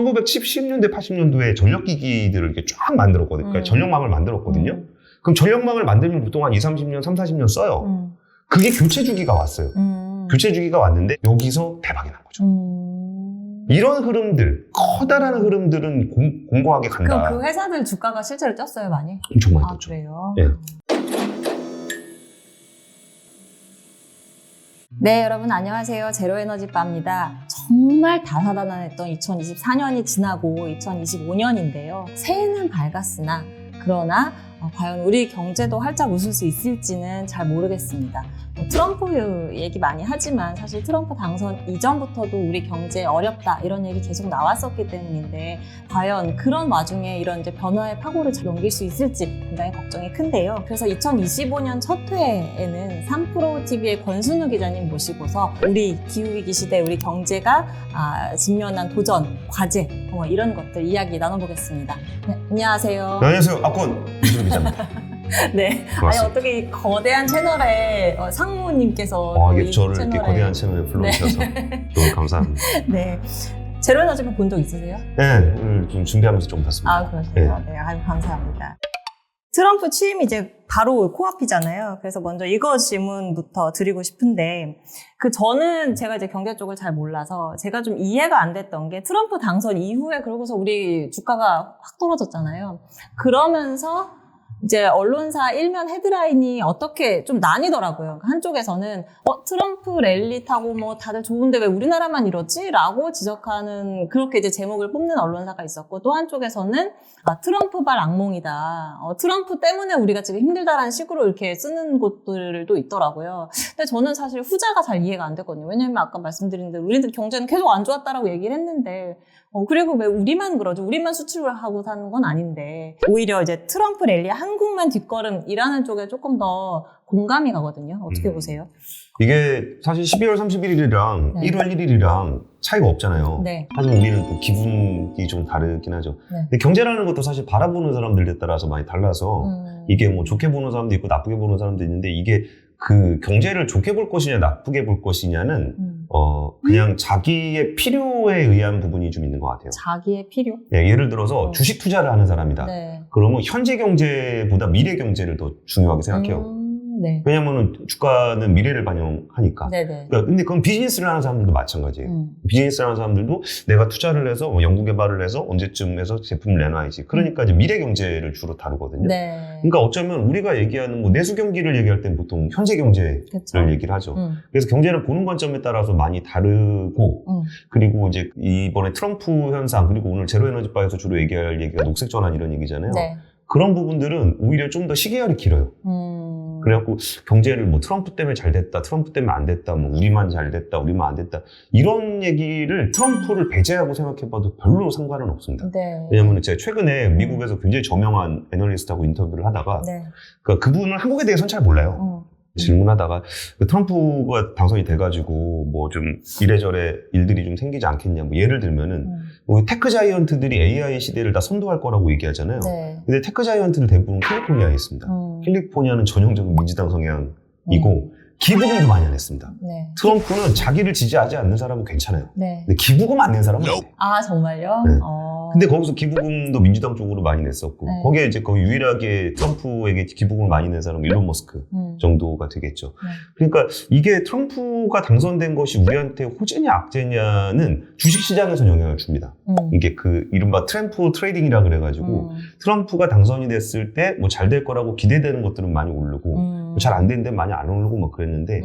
1970년대, 80년도에 전력기기들을 이렇게 쫙 만들었거든요. 그러니까 전력망을 만들었거든요. 그럼 전력망을 만들면 보통 한 30년, 40년 써요. 그게 교체 주기가 왔어요. 교체 주기가 왔는데 여기서 대박이 난 거죠. 이런 흐름들, 커다란 흐름들은 공고하게 간다. 그럼 그 회사들 주가가 실제로 쪘어요, 많이? 엄청 많이 떴죠. 그래요? 예. 네, 여러분 안녕하세요. 제로에너지바입니다. 정말 다사다난했던 2024년이 지나고 2025년인데요. 새해는 밝았으나 그러나 과연 우리 경제도 활짝 웃을 수 있을지는 잘 모르겠습니다. 트럼프 얘기 많이 하지만 사실 트럼프 당선 이전부터도 우리 경제 어렵다 이런 얘기 계속 나왔었기 때문인데 과연 그런 와중에 이런 이제 변화의 파고를 잘 넘길 수 있을지 굉장히 걱정이 큰데요. 그래서 2025년 첫 회에는 3프로TV의 권순우 기자님 모시고서 우리 기후위기 시대 우리 경제가 직면한 도전, 과제 이런 것들 이야기 나눠보겠습니다. 네, 안녕하세요. 네, 안녕하세요. 아권 권순우 기자입니다. 네. 아니 어떻게 이 거대한 채널에 상무님께서 이게 저를 이렇게 거대한 채널에 불러주셔서 네. 너무 감사합니다. 네. 제로에너지바 본 적 있으세요? 네, 오늘 좀 준비하면서 좀 봤습니다. 그러세요? 네, 아주 감사합니다. 트럼프 취임이 이제 바로 코앞이잖아요. 그래서 먼저 이거 질문부터 드리고 싶은데, 저는 제가 이제 경제 쪽을 잘 몰라서 제가 좀 이해가 안 됐던 게 트럼프 당선 이후에 그러고서 우리 주가가 확 떨어졌잖아요. 그러면서 이제 언론사 일면 헤드라인이 어떻게 좀 나뉘더라고요. 한쪽에서는 트럼프 랠리 타고 뭐 다들 좋은데 왜 우리나라만 이러지? 라고 지적하는 그렇게 이제 제목을 뽑는 언론사가 있었고 또 한쪽에서는 트럼프발 악몽이다. 트럼프 때문에 우리가 지금 힘들다라는 식으로 이렇게 쓰는 곳들도 있더라고요. 근데 저는 사실 후자가 잘 이해가 안 됐거든요. 왜냐면 아까 말씀드린 대로 우리들 경제는 계속 안 좋았다라고 얘기를 했는데 그리고 왜 우리만 그러죠? 우리만 수출을 하고 사는 건 아닌데 오히려 이제 트럼프 랠리 한국만 뒷걸음이라는 쪽에 조금 더 공감이 가거든요. 어떻게 보세요? 이게 사실 12월 31일이랑 네. 1월 1일이랑 차이가 없잖아요. 네. 하지만 우리는 또 기분이 좀 다르긴 하죠. 네. 근데 경제라는 것도 사실 바라보는 사람들에 따라서 많이 달라서 이게 뭐 좋게 보는 사람도 있고 나쁘게 보는 사람도 있는데 이게 그 경제를 좋게 볼 것이냐 나쁘게 볼 것이냐는 그냥 자기의 필요에 의한 부분이 좀 있는 것 같아요. 자기의 필요? 네, 예를 들어서 주식 투자를 하는 사람이다. 네. 그러면 현재 경제보다 미래 경제를 더 중요하게 생각해요. 네. 왜냐면은 주가는 미래를 반영하니까. 네네. 그러니까 근데 그건 비즈니스를 하는 사람들도 마찬가지예요. 비즈니스를 하는 사람들도 내가 투자를 해서 연구개발을 해서 언제쯤 해서 제품을 내놔야지. 그러니까 이제 미래 경제를 주로 다루거든요. 네. 그러니까 어쩌면 우리가 얘기하는 뭐 내수 경기를 얘기할 때는 보통 현재 경제를 그쵸. 얘기를 하죠. 그래서 경제는 보는 관점에 따라서 많이 다르고 그리고 이제 이번에 트럼프 현상 그리고 오늘 제로에너지바에서 주로 얘기할 얘기가 녹색 전환 이런 얘기잖아요. 네. 그런 부분들은 오히려 좀 더 시계열이 길어요. 그래갖고 경제를 뭐 트럼프 때문에 잘 됐다, 트럼프 때문에 안 됐다, 뭐 우리만 잘 됐다, 우리만 안 됐다 이런 얘기를 트럼프를 배제하고 생각해봐도 별로 상관은 없습니다. 네. 왜냐면 제가 최근에 미국에서 굉장히 저명한 애널리스트하고 인터뷰를 하다가 네. 그분은 한국에 대해서는 잘 몰라요. 질문하다가 트럼프가 당선이 돼가지고 뭐 좀 이래저래 일들이 좀 생기지 않겠냐. 뭐 예를 들면은 뭐 테크 자이언트들이 AI 시대를 다 선도할 거라고 얘기하잖아요. 네. 근데 테크 자이언트들 대부분 캘리포니아에 있습니다. 캘리포니아는 전형적인 민주당 성향이고 기부금도 많이 안 했습니다. 네. 트럼프는 자기를 지지하지 않는 사람은 괜찮아요. 네. 근데 기부금 안 낸 사람은 안 돼요. 아, 정말요? 네. 근데 거기서 기부금도 민주당 쪽으로 많이 냈었고 네. 거기에 이제 거의 유일하게 트럼프에게 기부금을 많이 낸 사람은 일론 머스크 정도가 되겠죠. 네. 그러니까 이게 트럼프가 당선된 것이 우리한테 호재냐 악재냐는 주식시장에서 영향을 줍니다. 이게 그 이른바 트럼프 트레이딩이라 그래가지고 트럼프가 당선이 됐을 때 뭐 잘 될 거라고 기대되는 것들은 많이 오르고 잘 안 되는데 많이 안 오르고 막 그랬는데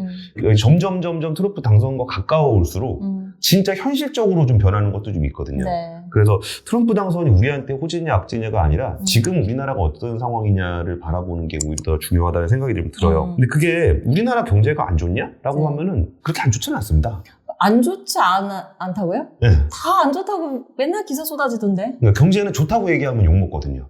점점 트럼프 당선과 가까워 올수록 진짜 현실적으로 좀 변하는 것도 좀 있거든요. 네. 그래서 트럼프 당선이 우리한테 호재냐 악재냐가 아니라 지금 우리나라가 어떤 상황이냐를 바라보는 게 오히려 더 중요하다는 생각이 좀 들어요. 근데 그게 우리나라 경제가 안 좋냐? 라고 하면은 그렇게 안 좋지는 않습니다. 안 좋지 않다고요? 네. 다 안 좋다고 맨날 기사 쏟아지던데? 그러니까 경제는 좋다고 얘기하면 욕먹거든요.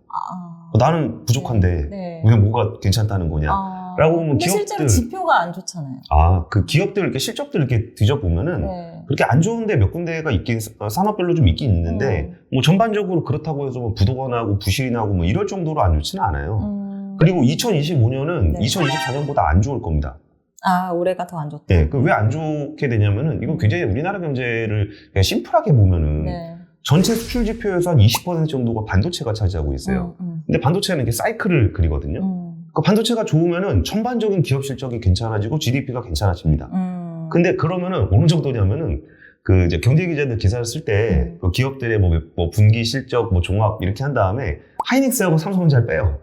나는 부족한데 네. 왜 뭐가 괜찮다는 거냐? 라고 보면 근데 실제로 지표가 안 좋잖아요. 그 기업들 이렇게 실적들 이렇게 뒤져보면은 네. 그렇게 안 좋은데 몇 군데가 있긴, 산업별로 좀 있긴 있는데 뭐 전반적으로 그렇다고 해서 뭐 부도가 나고 부실이 나고 뭐 이럴 정도로 안 좋지는 않아요. 그리고 2025년은 네. 2024년보다 안 좋을 겁니다. 올해가 더 안 좋다. 네, 왜 안 좋게 되냐면은 이건 굉장히 우리나라 경제를 그냥 심플하게 보면은 네. 전체 수출 지표에서 한 20% 정도가 반도체가 차지하고 있어요. 근데 반도체는 이게 사이클을 그리거든요. 그 반도체가 좋으면은 전반적인 기업 실적이 괜찮아지고 GDP가 괜찮아집니다. 근데 그러면은 어느 정도냐면은 그 이제 경제 기자들 기사를 쓸 때 그 기업들의 뭐 분기 실적 뭐 종합 이렇게 한 다음에 하이닉스하고 삼성전자를 빼요.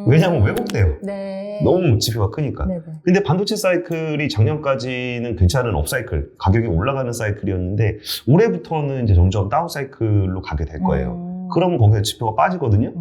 왜냐하면 왜곡돼요. 네. 너무 지표가 크니까. 네네. 근데 반도체 사이클이 작년까지는 괜찮은 업사이클, 가격이 올라가는 사이클이었는데 올해부터는 이제 점점 다운 사이클로 가게 될 거예요. 그러면 거기서 지표가 빠지거든요.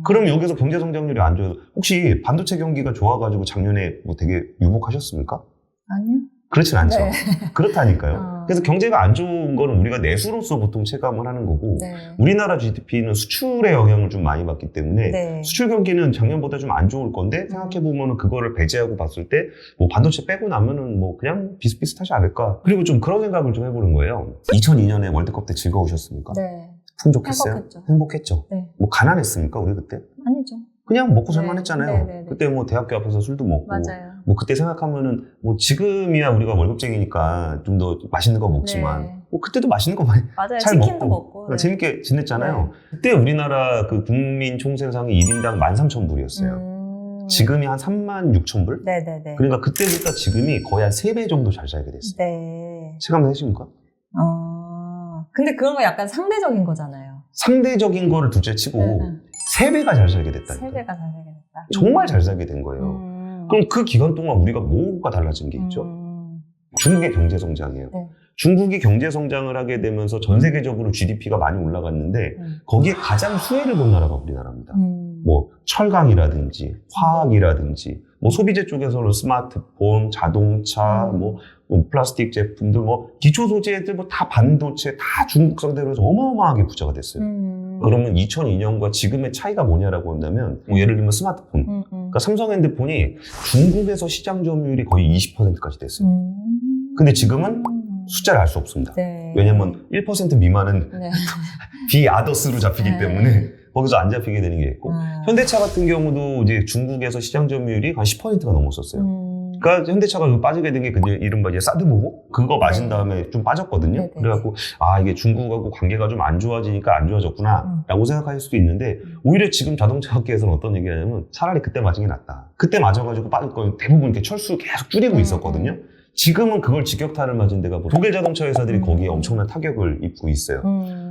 그럼 여기서 경제 성장률이 안 좋아요. 혹시 반도체 경기가 좋아가지고 작년에 뭐 되게 유복하셨습니까? 아니요. 그렇진 않죠. 네. 그렇다니까요. 그래서 경제가 안 좋은 거는 우리가 내수로서 보통 체감을 하는 거고 네. 우리나라 GDP는 수출의 영향을 좀 많이 받기 때문에 네. 수출 경기는 작년보다 좀 안 좋을 건데 생각해보면 그거를 배제하고 봤을 때 뭐 반도체 빼고 나면은 뭐 그냥 비슷비슷하지 않을까. 그리고 좀 그런 생각을 좀 해보는 거예요. 2002년에 월드컵 때 즐거우셨습니까? 네. 풍족했어요? 행복했죠. 네. 뭐 가난했습니까 우리 그때? 아니죠. 그냥 먹고 살만했잖아요. 네. 그때 뭐 대학교 앞에서 술도 먹고 맞아요. 뭐 그때 생각하면은 뭐 지금이야 우리가 월급쟁이니까 좀 더 맛있는 거 먹지만 네. 뭐 그때도 맛있는 거 많이 맞아요. 잘 치킨도 먹고 먹고. 재밌게 지냈잖아요. 그때 우리나라 그 국민 총생상이 1인당 13,000불이었어요. 지금이 한 36,000불? 네네네. 그러니까 그때부터 지금이 거의 한 3배 정도 잘 살게 됐어요. 네. 체감 되십니까? 근데 그런 거 약간 상대적인 거잖아요. 상대적인 거를 둘째 치고 3배가 잘 살게 됐다니까. 3배가 잘 살게 됐다. 정말 잘 살게 된 거예요. 그럼 그 기간 동안 우리가 뭐가 달라진 게 있죠? 중국의 경제 성장이에요. 네. 중국이 경제 성장을 하게 되면서 전 세계적으로 GDP가 많이 올라갔는데 거기에 가장 수혜를 본 나라가 우리나라입니다. 뭐 철강이라든지 화학이라든지 뭐 소비재 쪽에서는 스마트폰, 자동차, 뭐 플라스틱 제품들, 뭐 기초 소재들 뭐 다 반도체 다 중국 상대로 해서 어마어마하게 부자가 됐어요. 그러면 2002년과 지금의 차이가 뭐냐라고 한다면 뭐 예를 들면 스마트폰. 그러니까 삼성 핸드폰이 중국에서 시장 점유율이 거의 20%까지 됐어요. 근데 지금은 숫자를 알 수 없습니다. 네. 왜냐면 1% 미만은 네. 비아더스로 잡히기 네. 때문에 거기서 안 잡히게 되는 게 있고 현대차 같은 경우도 이제 중국에서 시장 점유율이 한 10%가 넘었었어요. 그러니까 현대차가 빠지게 된 게 그게 이른바 이제 사드보고 그거 마신 다음에 좀 빠졌거든요. 네네. 그래갖고 이게 중국하고 관계가 좀 안 좋아지니까 안 좋아졌구나 라고 생각할 수도 있는데 오히려 지금 자동차 업계에서는 어떤 얘기냐면 차라리 그때 맞은 게 낫다. 그때 맞아가지고 빠질 거 대부분 이렇게 철수 계속 줄이고 있었거든요. 지금은 그걸 직격탄을 맞은 데가 뭐 독일 자동차 회사들이 거기에 엄청난 타격을 입고 있어요.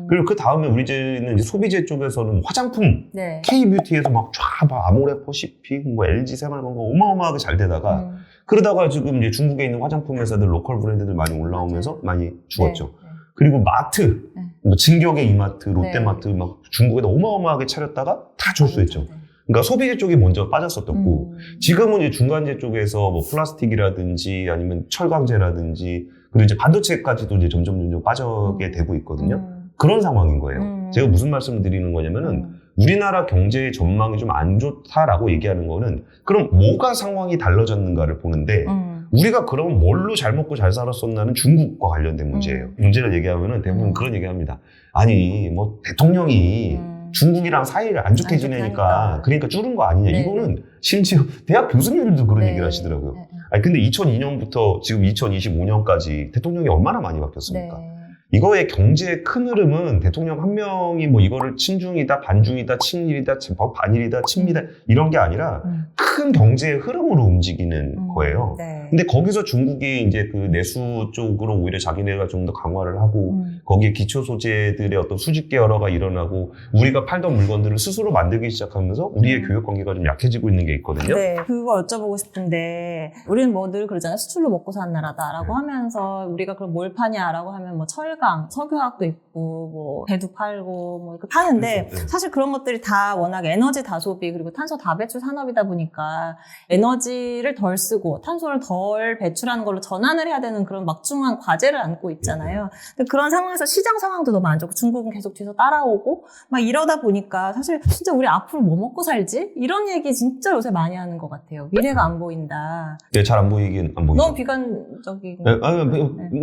그리고 그 다음에 우리는 이제 소비재 쪽에서는 화장품, 네. K뷰티에서 막 아모레 퍼시픽, 뭐 LG 새마을건강 어마어마하게 잘 되다가 그러다가 지금 이제 중국에 있는 화장품 회사들 로컬 브랜드들 많이 올라오면서 많이 죽었죠. 네. 그리고 마트, 뭐 진격의 이마트, 네. 롯데마트 막 중국에다 어마어마하게 차렸다가 다 졸수했죠. 그러니까 소비재 쪽이 먼저 빠졌었고 지금은 이제 중간재 쪽에서 뭐 플라스틱이라든지 아니면 철강재라든지 그리고 이제 반도체까지도 이제 점점 빠져게 되고 있거든요. 그런 상황인 거예요. 제가 무슨 말씀을 드리는 거냐면은 우리나라 경제의 전망이 좀 안 좋다라고 얘기하는 거는 그럼 뭐가 상황이 달라졌는가를 보는데 우리가 그러면 뭘로 잘 먹고 잘 살았었나는 중국과 관련된 문제예요. 문제를 얘기하면은 대부분 그런 얘기합니다. 아니 뭐 대통령이 중국이랑 사이를 안 좋게 지내니까 그러니까 줄은 거 아니냐. 네. 이거는 심지어 대학 교수님들도 그런 네. 얘기를 하시더라고요. 아니 근데 2002년부터 지금 2025년까지 대통령이 얼마나 많이 바뀌었습니까? 네. 이거의 경제의 큰 흐름은 대통령 한 명이 뭐 이거를 친중이다, 반중이다, 친일이다, 반일이다, 친미다 이런 게 아니라 큰 경제의 흐름으로 움직이는 거예요. 네. 근데 거기서 중국이 이제 그 내수 쪽으로 오히려 자기네가 좀 더 강화를 하고 거기에 기초 소재들의 어떤 수직 계열화가 일어나고 우리가 팔던 물건들을 스스로 만들기 시작하면서 우리의 교역 관계가 좀 약해지고 있는 게 있거든요. 네, 그거 여쭤보고 싶은데 우리는 뭐 늘 그러잖아요. 수출로 먹고 사는 나라다라고 하면서 우리가 그럼 뭘 파냐라고 하면 뭐 철강, 석유화학도 있고 뭐 배도 팔고 뭐 이렇게 파는데 그렇죠. 네. 사실 그런 것들이 다 워낙 에너지 다소비 그리고 탄소 다배출 산업이다 보니까 에너지를 덜 쓰고 탄소를 덜 배출하는 걸로 전환을 해야 되는 그런 막중한 과제를 안고 있잖아요. 근데 그런 상황에서 시장 상황도 너무 안 좋고 중국은 계속 뒤에서 따라오고 막 이러다 보니까 사실 진짜 우리 앞으로 뭐 먹고 살지? 이런 얘기 진짜 요새 많이 하는 것 같아요. 미래가 안 보인다. 네, 잘 안 보이긴 안 보이죠. 너무 비관적인.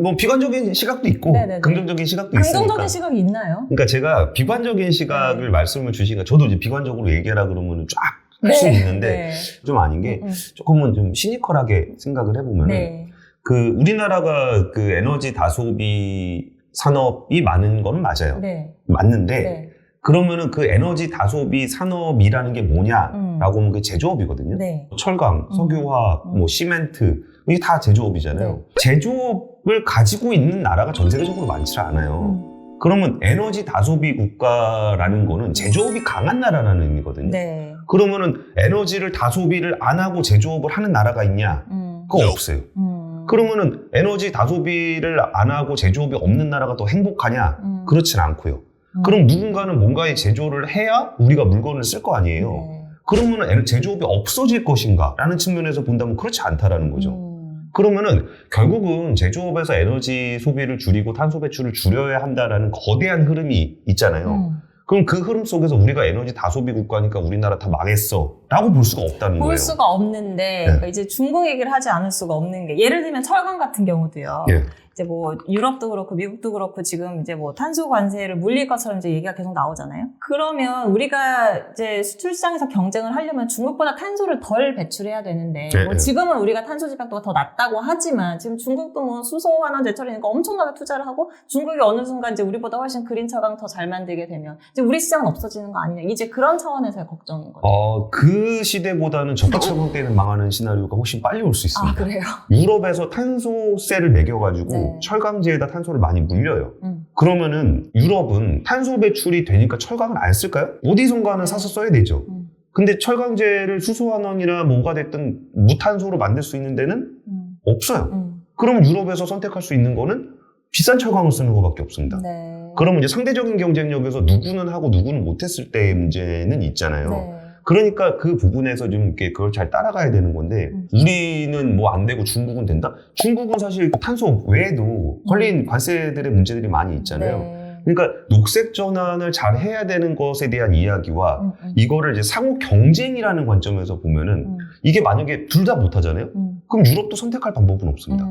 뭐 비관적인 시각도 있고 네네네. 긍정적인 시각도 있으니까. 긍정적인 시각이 있나요? 그러니까 제가 비관적인 시각을 말씀을 주시니까 저도 이제 비관적으로 얘기하라 그러면 쫙 할 수 네. 있는데 네. 좀 아닌 게 조금은 좀 시니컬하게 생각을 해보면 네. 그 우리나라가 그 에너지 다소비 산업이 많은 거는 맞아요. 네. 맞는데 네. 그러면은 그 에너지 다소비 산업이라는 게 뭐냐라고 하면 그게 제조업이거든요. 네. 철강, 석유화학, 뭐 시멘트 이게 다 제조업이잖아요. 네. 제조업을 가지고 있는 나라가 전 세계적으로 많지 않아요. 그러면 에너지 다소비 국가라는 거는 제조업이 강한 나라라는 의미거든요. 네. 그러면은 에너지를 다소비를 안 하고 제조업을 하는 나라가 있냐? 그거 없어요. 그러면은 에너지 다소비를 안 하고 제조업이 없는 나라가 더 행복하냐? 그렇진 않고요. 그럼 누군가는 뭔가의 제조를 해야 우리가 물건을 쓸 거 아니에요. 네. 그러면은 제조업이 없어질 것인가? 라는 측면에서 본다면 그렇지 않다라는 거죠. 그러면은 결국은 제조업에서 에너지 소비를 줄이고 탄소 배출을 줄여야 한다라는 거대한 흐름이 있잖아요. 그럼 그 흐름 속에서 우리가 에너지 다소비 국가니까 우리나라 다 망했어 라고 볼 수가 없다는 거예요. 볼 수가 없는데 그러니까 이제 중국 얘기를 하지 않을 수가 없는 게 예를 들면 철강 같은 경우도요. 예. 이제 뭐 유럽도 그렇고 미국도 그렇고 지금 이제 뭐 탄소 관세를 물릴 것처럼 이제 얘기가 계속 나오잖아요. 그러면 우리가 이제 수출 시장에서 경쟁을 하려면 중국보다 탄소를 덜 배출해야 되는데 예, 뭐 예. 지금은 우리가 탄소 집약도가 더 낮다고 하지만 지금 중국도 뭐 수소 환원 제철이니까 엄청나게 투자를 하고 중국이 어느 순간 이제 우리보다 훨씬 그린 철강 더 잘 만들게 되면 이제 우리 시장은 없어지는 거 아니냐. 이제 그런 차원에서의 걱정인 거죠. 그 시대보다는 저가 철강 때는 망하는 시나리오가 훨씬 빨리 올 수 있습니다. 아, 그래요? 유럽에서 탄소세를 매겨가지고 네. 철강지에다 탄소를 많이 물려요. 그러면은 유럽은 탄소 배출이 되니까 철강을 안 쓸까요? 어디선가는 사서 써야 되죠. 근데 철강제를 수소환원이나 뭐가 됐든 무탄소로 만들 수 있는 데는 없어요. 그럼 유럽에서 선택할 수 있는 거는 비싼 철강을 쓰는 것밖에 없습니다. 네. 그러면 이제 상대적인 경쟁력에서 누구는 하고 누구는 못했을 때의 문제는 있잖아요. 네. 그러니까 그 부분에서 좀 이렇게 그걸 잘 따라가야 되는 건데 우리는 뭐 안 되고 중국은 된다? 중국은 사실 탄소 외에도 걸린 관세들의 문제들이 많이 있잖아요. 네. 그러니까 녹색 전환을 잘 해야 되는 것에 대한 이야기와 이거를 이제 상호 경쟁이라는 관점에서 보면은 이게 만약에 둘 다 못하잖아요? 그럼 유럽도 선택할 방법은 없습니다.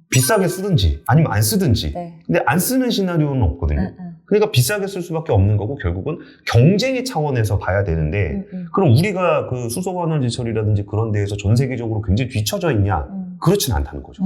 비싸게 쓰든지 아니면 안 쓰든지. 네. 근데 안 쓰는 시나리오는 없거든요. 그러니까 비싸게 쓸 수밖에 없는 거고 결국은 경쟁의 차원에서 봐야 되는데 그럼 우리가 그 수소환원제철이라든지 그런 데에서 전 세계적으로 굉장히 뒤처져 있냐? 그렇진 않다는 거죠.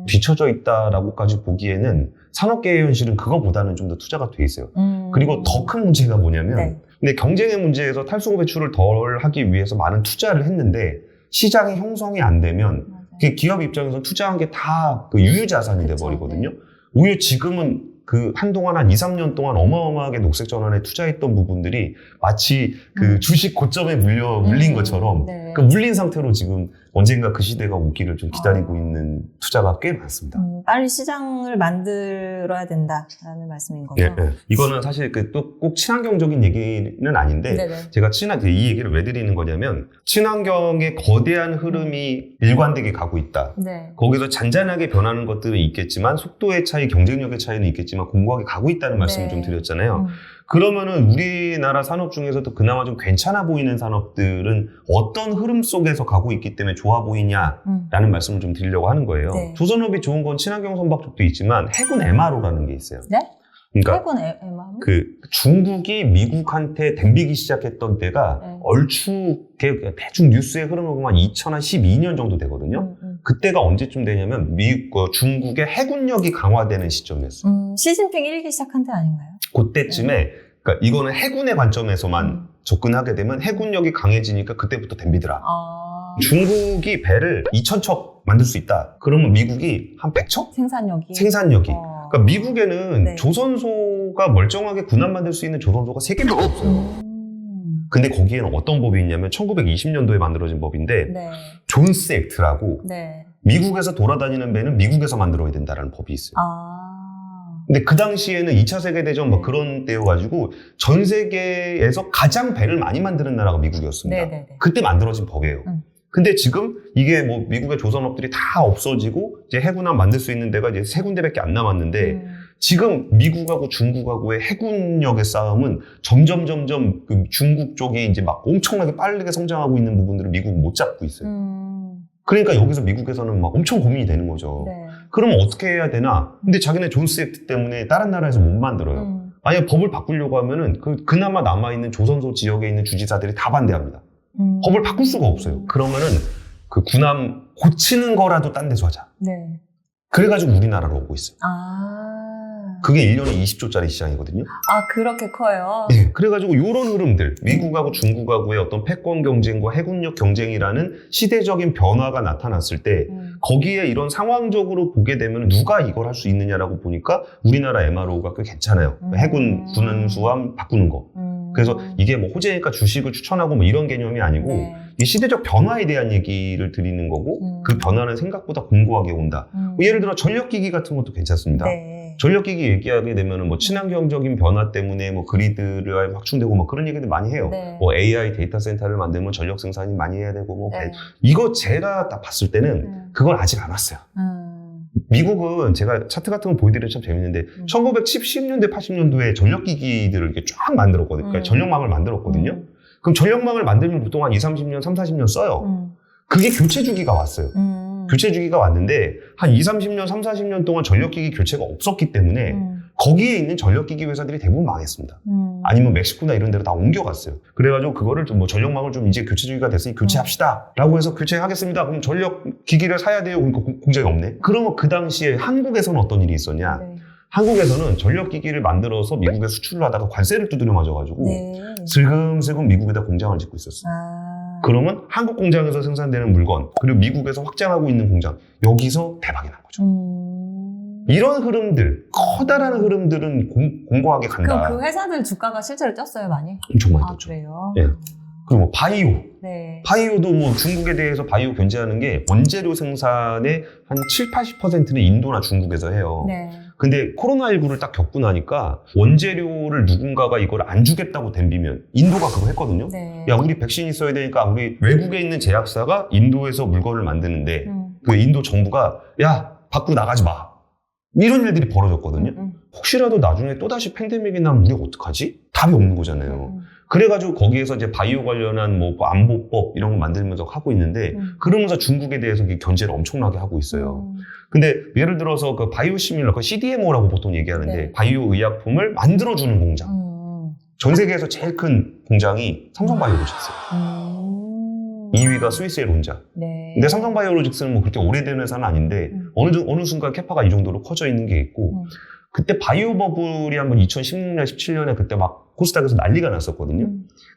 뒤처져 있다라고까지 보기에는 산업계의 현실은 그거보다는 좀 더 투자가 돼 있어요. 그리고 더 큰 문제가 뭐냐면 네. 근데 경쟁의 문제에서 탈소 배출을 덜 하기 위해서 많은 투자를 했는데 시장이 형성이 안 되면 그 기업 입장에서 투자한 게 다 그 유유자산이 그쵸, 돼버리거든요. 오히려 지금은 그 한동안 한 2, 3년 동안 어마어마하게 녹색 전환에 투자했던 부분들이 마치 그 주식 고점에 물린 것처럼 네. 그 물린 상태로 지금 언젠가 그 시대가 오기를 좀 기다리고 있는 투자가 꽤 많습니다. 빨리 시장을 만들어야 된다라는 말씀인 거죠. 예, 예. 이거는 사실 그 또 꼭 친환경적인 얘기는 아닌데 네네. 제가 이 얘기를 왜 드리는 거냐면 친환경의 거대한 흐름이 일관되게 가고 있다. 네. 거기서 잔잔하게 변하는 것들은 있겠지만 속도의 차이, 경쟁력의 차이는 있겠지만 공고하게 가고 있다는 말씀을 네. 좀 드렸잖아요. 그러면은 우리나라 산업 중에서도 그나마 좀 괜찮아 보이는 산업들은 어떤 흐름 속에서 가고 있기 때문에 좋아 보이냐라는 말씀을 좀 드리려고 하는 거예요. 네. 조선업이 좋은 건 친환경 선박 쪽도 있지만 해군 MRO라는 게 있어요. 네? 그러니까 해군 MR? 그 중국이 미국한테 댐비기 시작했던 때가 네. 얼추 대충 뉴스의 흐름을 보면 2012년 정도 되거든요. 그때가 언제쯤 되냐면 중국의 해군력이 강화되는 시점이었어요. 시진핑 1기 시작한 때 아닌가요? 그때쯤에 그러니까 이거는 해군의 관점에서만 접근하게 되면 해군력이 강해지니까 그때부터 댐비더라. 중국이 배를 2,000척 만들 수 있다. 그러면 미국이 한 100척? 생산력이. 그러니까 미국에는 네. 조선소가 멀쩡하게 군함 만들 수 있는 조선소가 3개밖에 없어요. 근데 거기에는 어떤 법이 있냐면 1920년도에 만들어진 법인데 네. 존스 액트라고 네. 미국에서 돌아다니는 배는 미국에서 만들어야 된다는 법이 있어요. 근데 그 당시에는 2차 세계대전 뭐 그런 때여가지고 전 세계에서 가장 배를 많이 만드는 나라가 미국이었습니다. 네네네. 그때 만들어진 법이에요. 근데 지금 이게 뭐 미국의 조선업들이 다 없어지고 이제 해군함 만들 수 있는 데가 이제 3군데밖에 안 남았는데 지금 미국하고 중국하고의 해군력의 싸움은 점점 그 중국 쪽이 이제 막 엄청나게 빠르게 성장하고 있는 부분들을 미국은 못 잡고 있어요. 그러니까 여기서 미국에서는 막 엄청 고민이 되는 거죠. 네. 그러면 어떻게 해야 되나? 근데 자기네 존스 액트 때문에 다른 나라에서 못 만들어요. 만약 법을 바꾸려고 하면은 그나마 남아있는 조선소 지역에 있는 주지사들이 다 반대합니다. 법을 바꿀 수가 없어요. 그러면은 그 군함 고치는 거라도 딴 데서 하자. 네. 그래가지고 우리나라로 오고 있어요. 그게 1년에 20조짜리 시장이거든요. 아, 그렇게 커요? 네, 그래가지고 이런 흐름들, 미국하고 중국하고의 어떤 패권 경쟁과 해군력 경쟁이라는 시대적인 변화가 나타났을 때 거기에 이런 상황적으로 보게 되면 누가 이걸 할 수 있느냐라고 보니까 우리나라 MRO가 꽤 괜찮아요. 해군 군수함 바꾸는 거. 그래서 이게 뭐 호재니까 주식을 추천하고 뭐 이런 개념이 아니고 네. 이 시대적 변화에 대한 얘기를 드리는 거고 그 변화는 생각보다 공고하게 온다. 뭐 예를 들어 전력기기 같은 것도 괜찮습니다. 네. 전력기기 얘기하게 되면은 뭐 친환경적인 변화 때문에 뭐 그리드를 확충되고 뭐 그런 얘기들 많이 해요. 네. 뭐 AI 데이터 센터를 만들면 전력 생산이 많이 해야 되고 뭐 네. 이거 제가 딱 봤을 때는 그건 아직 안 왔어요. 미국은 제가 차트 같은 거 보여드리면 참 재밌는데 1970년대, 80년도에 전력기기들을 이렇게 쫙 만들었거든요. 그러니까 전력망을 만들었거든요. 그럼 전력망을 만들면 보통 한 20-30년, 30-40년 써요. 그게 교체 주기가 왔어요. 교체 주기가 왔는데 한 20-30년, 30-40년 동안 전력기기 교체가 없었기 때문에 거기에 있는 전력기기 회사들이 대부분 망했습니다. 아니면 멕시코나 이런 데로 다 옮겨갔어요. 그래가지고 그거를 좀 뭐 전력망을 좀 이제 교체 주기가 됐으니 교체합시다 라고 해서 교체하겠습니다. 그럼 전력기기를 사야 돼요. 그러니까 공장이 없네. 그러면 그 당시에 한국에서는 어떤 일이 있었냐. 네. 한국에서는 전력기기를 만들어서 미국에 수출을 하다가 관세를 두드려 맞아가지고 네. 슬금슬금 미국에다 공장을 짓고 있었어요. 아. 그러면 한국 공장에서 생산되는 물건 그리고 미국에서 확장하고 있는 공장 여기서 대박이 난 거죠. 이런 흐름들 커다란 흐름들은 공고하게 간다. 그럼 그 회사들 주가가 실제로 뛰었어요, 많이? 엄청 많이 아, 떴죠. 그래요? 네. 그리고 뭐 바이오. 네. 바이오도 뭐 중국에 대해서 바이오 견제하는 게 원재료 생산의 한 7-80%는 인도나 중국에서 해요. 네. 근데 코로나19를 딱 겪고 나니까 원재료를 누군가가 이걸 안 주겠다고 덤비면 인도가 그거 했거든요. 네. 야, 우리 백신 있어야 되니까 우리 외국에 있는 제약사가 인도에서 물건을 만드는데 그 인도 정부가 야, 밖으로 나가지 마. 이런 일들이 벌어졌거든요. 혹시라도 나중에 또다시 팬데믹이 나면 우리가 어떡하지? 답이 없는 거잖아요. 그래가지고 거기에서 이제 바이오 관련한 뭐 안보법 이런 거 만들면서 하고 있는데 그러면서 중국에 대해서 견제를 엄청나게 하고 있어요. 근데 예를 들어서 그 바이오 시밀러, 그 CDMO라고 보통 얘기하는데 네. 바이오 의약품을 만들어주는 공장. 전 세계에서 제일 큰 공장이 삼성바이오로직스예요. 2위가 스위스의 론자. 네. 근데 삼성바이오로직스는 뭐 그렇게 오래된 회사는 아닌데 어느 순간 캐파가 이 정도로 커져 있는 게 있고 그때 바이오 버블이 한번 2016년, 17년에 그때 막 코스닥에서 난리가 났었거든요.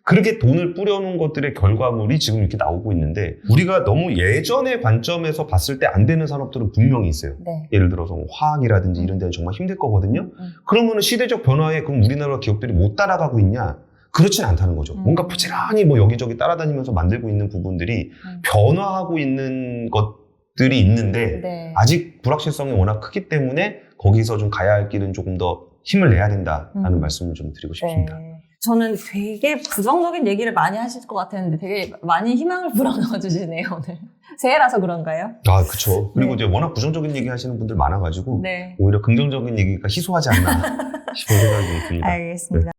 그렇게 돈을 뿌려놓은 것들의 결과물이 지금 이렇게 나오고 있는데 우리가 너무 예전의 관점에서 봤을 때 안 되는 산업들은 분명히 있어요. 네. 예를 들어서 뭐 화학이라든지 이런 데는 정말 힘들 거거든요. 그러면 시대적 변화에 그럼 우리나라 기업들이 못 따라가고 있냐? 그렇진 않다는 거죠. 뭔가 부지런히 뭐 여기저기 따라다니면서 만들고 있는 부분들이 변화하고 있는 것들이 있는데 네. 아직 불확실성이 워낙 크기 때문에 거기서 좀 가야 할 길은 조금 더 힘을 내야 된다라는 말씀을 좀 드리고 싶습니다. 네. 저는 되게 부정적인 얘기를 많이 하실 것 같았는데 되게 많이 희망을 불어넣어 주시네요, 오늘. 새해라서 그런가요? 아, 그쵸. 그리고 네. 이제 워낙 부정적인 얘기 하시는 분들 많아가지고 네. 오히려 긍정적인 얘기가 희소하지 않나 싶은 생각이 듭니다. 알겠습니다.